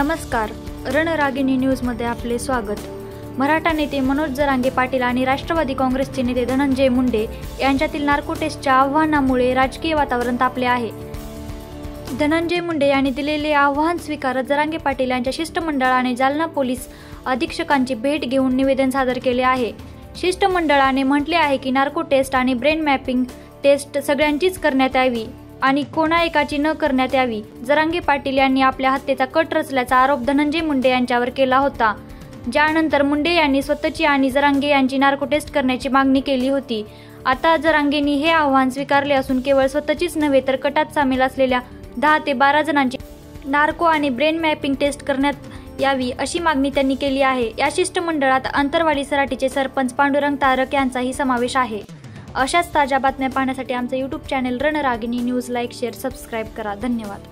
नमस्कार, रणरागिणी न्यूजमध्ये आपले स्वागत। मराठा नेते मनोज जरांगे पाटील आणि राष्ट्रवादी काँग्रेसचे नेते धनंजय मुंडे यांच्यातील नार्को टेस्टच्या आव्हानामुळे राजकीय वातावरण तापले आहे। धनंजय मुंडे यांनी दिलेले आव्हान स्वीकारत जरांगे पाटील यांच्या शिष्टमंडळाने जालना पोलीस अधीक्षकांची भेट घेऊन निवेदन सादर केले आहे। शिष्टमंडळाने म्हटले आहे की नार्को टेस्ट आणि ब्रेन मॅपिंग टेस्ट सगळ्यांचीच करण्यात यावी आणि कोणा एकाची न करण्यात यावी। जरांगे पाटील यांनी आपल्या हत्येचा कट रचल्याचा आरोप धनंजय मुंडे यांच्यावर केला होता, ज्यानंतर मुंडे यांनी स्वतःची आणि जरांगे यांची नार्को टेस्ट करण्याची मागणी केली होती। आता जरांगेंनी हे आव्हान स्वीकारले असून केवळ स्वतःचीच नव्हे तर कटात सामील असलेल्या 10 ते 12 जणांची नार्को आणि ब्रेन मॅपिंग टेस्ट करण्यात यावी अशी मागणी त्यांनी केली आहे। या शिष्टमंडळात अंतरवाली सराटीचे सरपंच पांडुरंग तारक यांचाही समावेश आहे। अशाच ताज्या बातम्या पाहण्यासाठी आमचे YouTube channel Ranragini news like, share, subscribe करा। धन्यवाद।